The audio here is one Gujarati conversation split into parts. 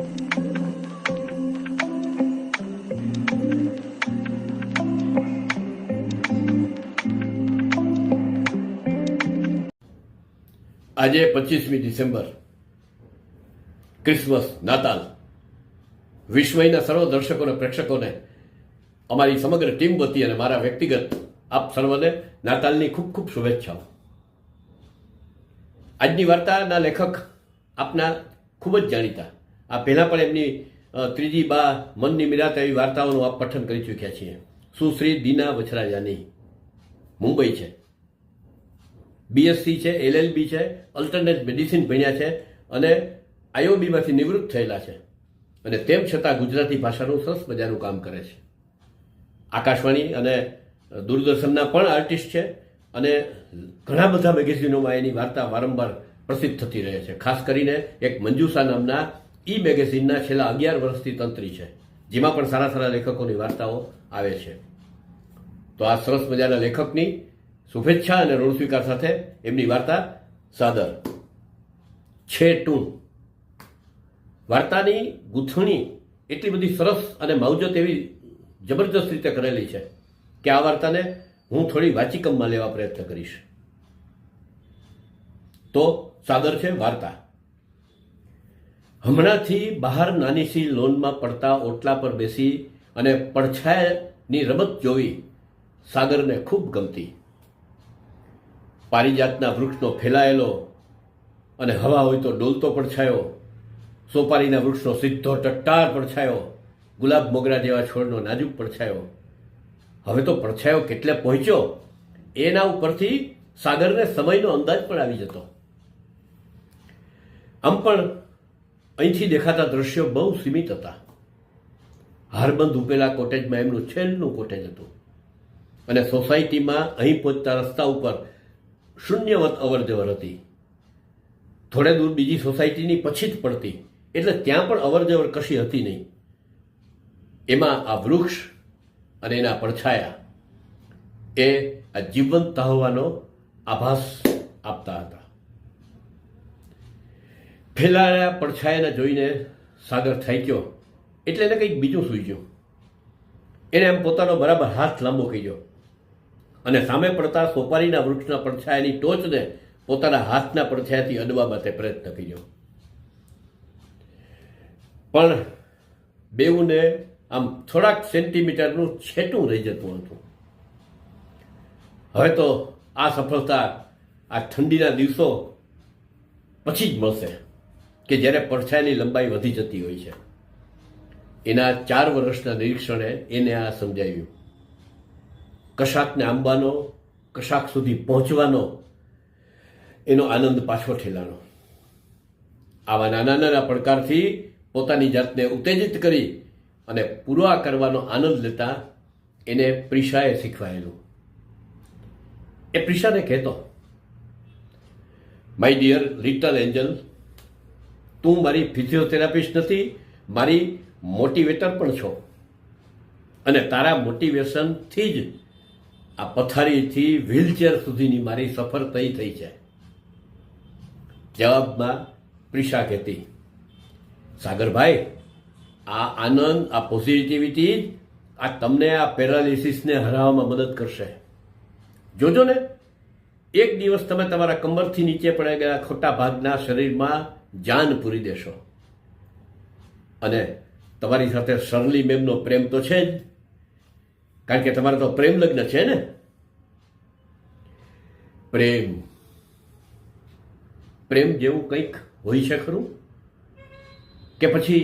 આજે 25મી ડિસેમ્બર, ક્રિસમસ, નાતાલ. વિશ્વના સર્વ દર્શકો અને પ્રેક્ષકોને અમારી સમગ્ર ટીમ વતી અને મારા વ્યક્તિગત આપ સર્વને નાતાલની ખૂબ ખૂબ શુભેચ્છાઓ. આજની વાર્તાના લેખક આપના ખૂબ જ જાણીતા, આ પહેલાં પણ એમની ત્રીજી બા મનની મીરાત એવી વાર્તાઓનું આપ પઠન કરી ચૂક્યા છીએ. સુશ્રી દીના વછરાજાની, મુંબઈ છે, બીએસસી છે, એલએલબી છે, અલ્ટરનેટ મેડિસિન ભણ્યા છે અને આઈઓબીમાંથી નિવૃત્ત થયેલા છે અને તેમ છતાં ગુજરાતી ભાષાનું સરસ મજાનું કામ કરે છે. આકાશવાણી અને દૂરદર્શનના પણ આર્ટિસ્ટ છે અને ઘણા બધા મેગેઝિનોમાં એની વાર્તા વારંવાર પ્રસિદ્ધ થતી રહે છે. ખાસ કરીને એક મંજુસા નામના મેગેઝિનના છેલ્લા 11 વર્ષથી તંત્રી છે, જેમાં પણ સારા સારા લેખકોની વાર્તાઓ આવે છે. તો આ સરસ મજાના લેખકની શુભેચ્છા અને ઋણ સ્વીકાર સાથે એમની વાર્તા સાદર છે ટૂં. વાર્તાની ગૂંથણી એટલી બધી સરસ અને માવજત એવી જબરજસ્ત રીતે કરેલી છે કે આ વાર્તાને હું થોડી વાચિકમમાં લેવા પ્રયત્ન કરીશ. તો સાદર છે વાર્તા. હમણાંથી બહાર નાની સી લોનમાં પડતા ઓટલા પર બેસી અને પડછાયાની રમત જોવી સાગરને ખૂબ ગમતી. પારિજાતના વૃક્ષનો ફેલાયેલો અને હવા હોય તો ડોલતો પડછાયો, સોપારીના વૃક્ષનો સીધો ટટ્ટાર પડછાયો, ગુલાબ મોગરા જેવા છોડનો નાજુક પડછાયો. હવે તો પડછાયો કેટલે પહોંચ્યો એના ઉપરથી સાગરને સમયનો અંદાજ પણ આવી જતો. આમ પણ અહીંથી દેખાતા દ્રશ્યો બહુ સીમિત હતા. હારબંધ ઉભેલા કોટેજમાં એમનું છેલ્લું કોટેજ હતું અને સોસાયટીમાં અહીં પહોંચતા રસ્તા ઉપર શૂન્યવત અવર જવર હતી. થોડે દૂર બીજી સોસાયટીની પછી જ પડતી, એટલે ત્યાં પણ અવર જવર કશી હતી નહીં. એમાં આ વૃક્ષ અને એના પડછાયા એ આ જીવંત હોવાનો આભાસ આપતા હતા. ફેલાયેલા પડછાયાને જોઈને સાગર થાક્યો એટલે એને કંઈક બીજું સૂઝ્યું. એને એમ પોતાનો બરાબર હાથ લાંબો કર્યો અને સામે પડતા સોપારીના વૃક્ષના પડછાયાની ટોચને પોતાના હાથના પડછાયાથી અડવા માટે પ્રયત્ન કર્યો. પણ બેઉને આમ થોડાક સેન્ટીમીટરનું છેટું રહી જતું હતું. હવે તો આ સફળતા આ ઠંડીના દિવસો પછી જ મળશે કે જ્યારે પડછાયાની લંબાઈ વધી જતી હોય છે. એના 4 વર્ષના નિરીક્ષણે એને આ સમજાવ્યું. કશાકને આંબાનો, કશાક સુધી પહોંચવાનો એનો આનંદ પાછો ઠેલાનો. આવા નાના નાના પડકારથી પોતાની જાતને ઉત્તેજિત કરી અને પૂરા કરવાનો આનંદ લેતા એને પ્રિશાએ શીખવાયેલું. એ પ્રિશાને કહેતો, માય ડિયર લિટલ એન્જલ, તું મારી ફિઝિયોથેરાપિસ્ટ નથી, મારી મોટિવેટર પણ છો અને તારા મોટિવેશનથી જ આ પથારીથી વ્હીલચેર સુધીની મારી સફર થઈ છે. જવાબમાં પ્રિશા કહેતી, સાગરભાઈ, આ આનંદ, આ પોઝિટિવિટી આ તમને આ પેરાલિસિસને હરાવવામાં મદદ કરશે. જોજો ને, એક દિવસ તમે તમારા કમરથી નીચે પડી ગયા ખોટા ભાગના શરીરમાં જાન પૂરી દેશો. અને તમારી સાથે શર્લી મેમનો પ્રેમ તો છે જ, કારણ કે તમારે તો પ્રેમ લગ્ન છે ને. પ્રેમ જેવું કંઈક હોય છે ખરું? કે પછી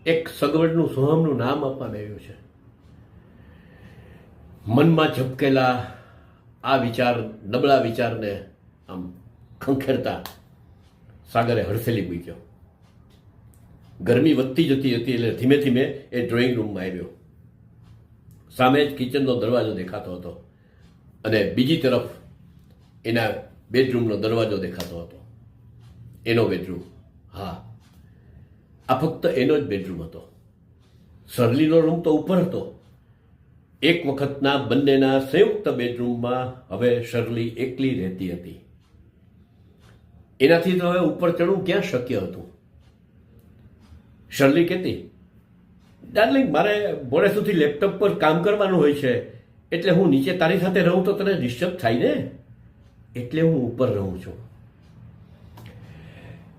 એક સગવડનું સોહમનું નામ આપવામાં આવ્યું છે? મનમાં ઝબકેલા આ વિચાર, નબળા વિચારને આમ ખંખેરતા સાગરે હડસેલી મૂક્યો. ગરમી વધતી જતી હતી એટલે ધીમે ધીમે એ ડ્રોઈંગ રૂમમાં આવ્યો. સામે જ કિચનનો દરવાજો દેખાતો હતો અને બીજી તરફ એના બેડરૂમનો દરવાજો દેખાતો હતો. એનો બેડરૂમ, હા, આ ફક્ત એનો જ બેડરૂમ હતો. શર્લીનો રૂમ તો ઉપર હતો. એક વખતના બંનેના સંયુક્ત બેડરૂમમાં હવે શર્લી એકલી રહેતી હતી. એનાથી તો હવે ઉપર ચડવું ક્યાં શક્ય હતું? શર્લી કહેતી, ડાર્લિંગ મારે મોડે સુધી લેપટોપ પર કામ કરવાનું હોય છે, એટલે હું નીચે તારી સાથે રહું તો તને ડિસ્ટર્બ થાય ને, એટલે હું ઉપર રહું છું.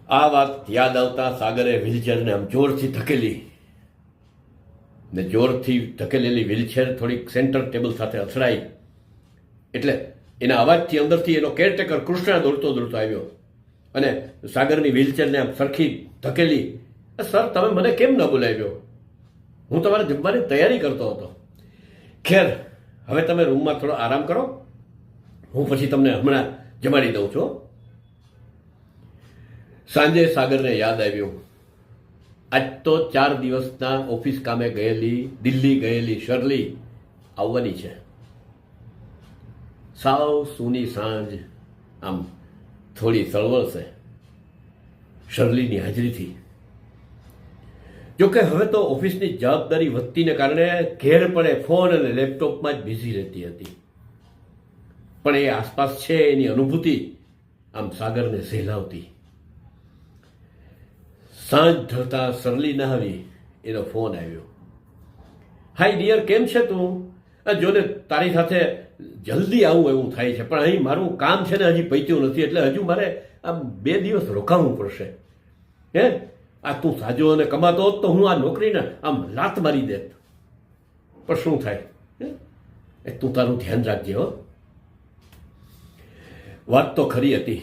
આ વાત યાદ આવતા સાગરે વ્હીલચેરને આમ જોરથી ધકેલી ને જોરથી ધકેલેલી વ્હીલચેર થોડીક સેન્ટર ટેબલ સાથે અથડાઈ. એટલે એના અવાજથી અંદરથી એનો કેરટેકર કૃષ્ણા દોડતો દોડતો આવ્યો અને સાગરની વ્હીલચેરને આમ સરખી ધકેલી. સર, તમે મને કેમ ન બોલાવ્યો? હું તમારે જમવાની તૈયારી કરતો હતો. ખેર, હવે તમે રૂમમાં થોડો આરામ કરો, હું પછી તમને હમણાં જમાડી દઉં છું. સાંજે સાગરને યાદ આવ્યું, આજ તો 4 દિવસના ઓફિસ કામે ગયેલી દિલ્હી ગયેલી શર્લી આવવાની છે. સાવ સૂની સાંજ આમ થોડી સળવળશે શર્લીની હાજરીથી. જોકે હવે તો ઓફિસની જવાબદારી વધતીને કારણે ઘેર પડે ફોન અને લેપટોપમાં જ બિઝી રહેતી હતી, પણ એ આસપાસ છે એની અનુભૂતિ આમ સાગરને સહેલાવતી. સાંજ ઢળતા શર્લી ના આવી એનો ફોન આવ્યો. હાય ડિયર, કેમ છે તું? જોને તારી સાથે જલ્દી આવું એવું થાય છે, પણ અહીં મારું કામ છે ને હજી પત્યું નથી, એટલે હજુ મારે આમ 2 દિવસ રોકાવું પડશે. હે, આ તું સાજો અને કમાતો હોત તો હું આ નોકરીને આમ લાત મારી દેત, પણ શું થાય, એ તું તારું ધ્યાન રાખજે હો. વાત તો ખરી હતી.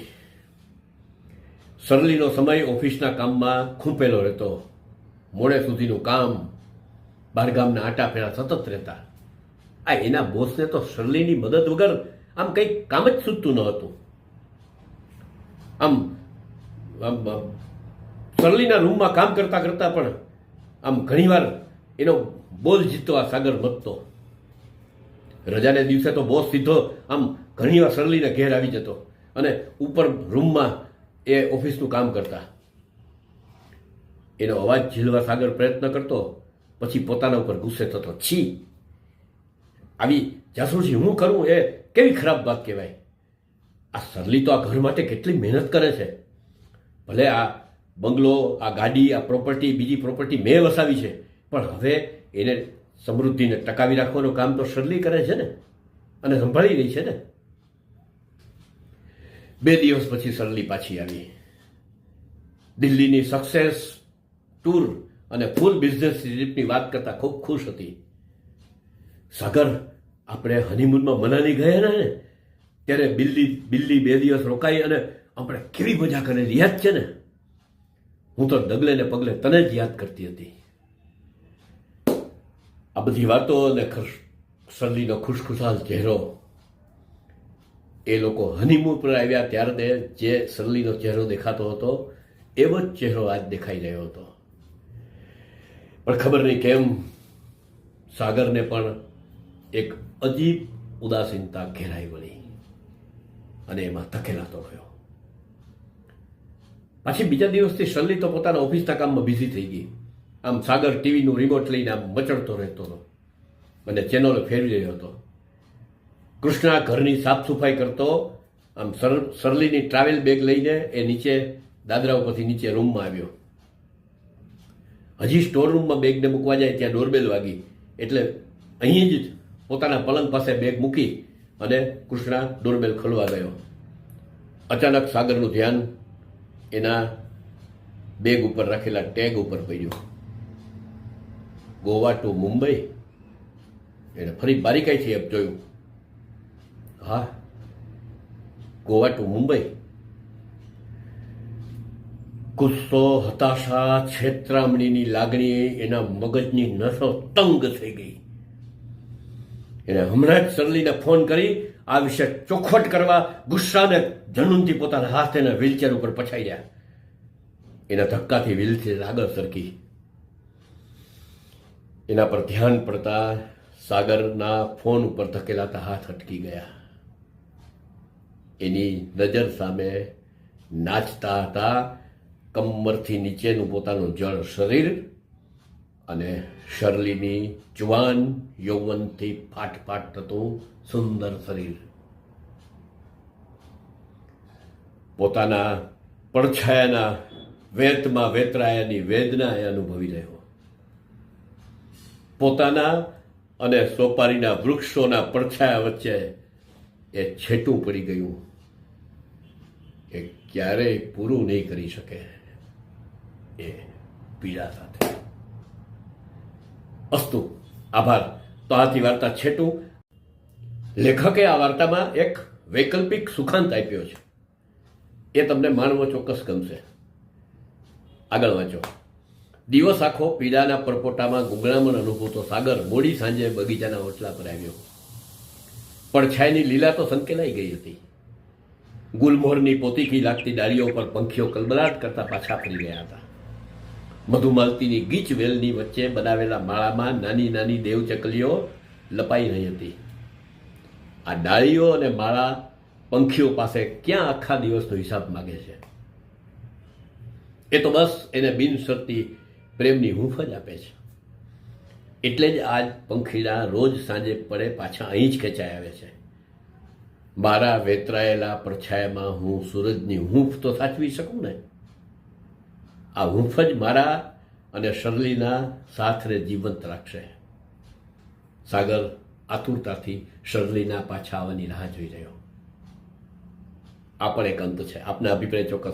શર્લીનો સમય ઓફિસના કામમાં ખૂંપેલો રહેતો. મોડે સુધીનું કામ, બહારગામના આટાફેરા સતત રહેતા. આ એના બોસને તો શર્લીની મદદ વગર આમ કંઈક કામ જ સૂચતું ન હતું. આમ શર્લીના રૂમમાં કામ કરતા કરતા પણ આમ ઘણીવાર એનો બોલ જીતવા સાગર મતતો. રજાને દિવસે તો બોસ સીધો આમ ઘણીવાર શર્લીને ઘેર આવી જતો અને ઉપર રૂમમાં એ ઓફિસનું કામ કરતા. એનો અવાજ ઝીલવા સાગર પ્રયત્ન કરતો, પછી પોતાના ઉપર ગુસ્સે થતો. છી, આવી જાસૂસી હું કરું એ કેવી ખરાબ વાત કહેવાય. આ શર્લી તો આ ઘર માટે કેટલી મહેનત કરે છે. ભલે આ બંગલો, આ ગાડી, આ પ્રોપર્ટી, બીજી પ્રોપર્ટી મેં વસાવી છે, પણ હવે એને સમૃદ્ધિને ટકાવી રાખવાનું કામ તો શર્લી કરે છે ને, અને સંભાળી રહી છે ને. 2 દિવસ પછી શર્લી પાછી આવી. દિલ્હીની સક્સેસ ટૂર અને ફૂલ બિઝનેસ ટ્રીપની વાત કરતા ખૂબ ખુશ હતી. સાગર, આપણે હનીમૂનમાં મનાલી ગયા ને ત્યારે બિલ્લી 2 દિવસ રોકાઈ અને આપણે કેવી મજા કરેલી, યાદ છે ને? હું તો ડગલે ને પગલે તને જ યાદ કરતી હતી. આ બધી વાતો અને શર્લીનો ખુશખુશાલ ચહેરો, એ લોકો હનીમૂન પર આવ્યા ત્યારે જે શર્લીનો ચહેરો દેખાતો હતો એવો જ ચહેરો આજ દેખાઈ રહ્યો હતો. પણ ખબર નહીં કેમ સાગરને પણ એક અજીબ ઉદાસીનતા ઘેરાઈ વળી અને એમાં ધકેલાતો ગયો. પાછી બીજા દિવસથી શર્લી તો પોતાના ઓફિસના કામમાં બિઝી થઈ ગઈ. આમ સાગર ટીવીનું રિમોટ લઈને આમ મચડતો રહેતો હતો અને ચેનલો ફેરવી રહ્યો હતો. કૃષ્ણા ઘરની સાફ સફાઈ કરતો. આમ શર્લીની ટ્રાવેલ બેગ લઈને એ નીચે દાદરા ઉપરથી નીચે રૂમમાં આવ્યો. હજી સ્ટોર રૂમમાં બેગને મૂકવા જાય ત્યાં ડોરબેલ વાગી, એટલે અહીં જ પોતાના પલંગ પાસે બેગ મૂકી અને કૃષ્ણા ડોરબેલ ખોલવા ગયો. અચાનક સાગરનું ધ્યાન એના બેગ ઉપર રાખેલા ટેગ ઉપર પડ્યું. ગોવા ટુ મુંબઈ. એને ફરી બારીકાઈથી જોયું. હા, ગોવા ટુ મુંબઈ. ગુસ્સો, હતાશા, છેતરામણીની લાગણી એના મગજની નસો તંગ થઈ ગઈ. એને હમણાં જ શર્લીને ફોન કરી આ વિશે ચોખવટ કરવા ગુસ્સાને જનૂનથી પોતાના હાથ એના વ્હીલચેર ઉપર પછાડ્યા. એના ધક્કાથી વ્હીલચેર આગળ સરકી. એના પર ધ્યાન પડતા સાગરના ફોન ઉપર ધકેલાતા હાથ અટકી ગયા. એની નજર સામે નાચતા હતા કમરથી નીચેનું પોતાનું જળ શરીર અને શર્લીની જુવાન યૌવનથી ફાટફાટ થતું સુંદર શરીર. પોતાના પડછાયાના વ્યર્થમાં વેતરાયાની વેદના એ અનુભવી રહ્યો. પોતાના અને સોપારીના વૃક્ષોના પડછાયા વચ્ચે એ છેટું પડી ગયું. એ ક્યારેય પૂરું નહીં કરી શકે એ પીડા સાથે. અસ્તુ, આભાર. તો આથી વાર્તા છેટું. લેખકે આ વાર્તામાં એક વૈકલ્પિક સુખાંત આપ્યો છે. એ તમને માનવો ચોક્કસ ગમશે. આગળ વાંચો. દિવસ આખો પીડાના પરપોટામાં ગુંગળામણ અનુભવતો સાગર મોડી સાંજે બગીચાના ઓટલા પર આવ્યો. પડછાયની લીલા તો સંકેલાઈ ગઈ હતી. ગુલમોહરની પોતીકી લાગતી ડાળીઓ પર પંખીઓ કલબલાટ કરતા પાછા ફરી ગયા હતા. મધુમાલતીની ગીચ વેલની વચ્ચે બનાવેલા માળામાં નાની નાની દેવચકલીઓ લપાઈ રહી હતી. આ ડાળીઓ અને માળા પંખીઓ પાસે ક્યાં આખા દિવસનો હિસાબ માગે છે? એ તો બસ એને બિનશરતી પ્રેમની હૂંફ જ આપે છે. એટલે જ આજ પંખીડા રોજ સાંજે પડે પાછા અહીં જ ખેંચાઈ આવે છે. મારા વેતરાયેલા પડછાયામાં હું સૂરજની હૂંફ તો સાચવી શકું ને? આ હૂંફ જ મારા અને શર્લીના સાથને જીવંત રાખશે. સાગર આતુરતાથી શર્લીના પાછા આવવાની રાહ જોઈ રહ્યો. આ પણ એક અંત છે. આપના અભિપ્રાય ચોક્કસ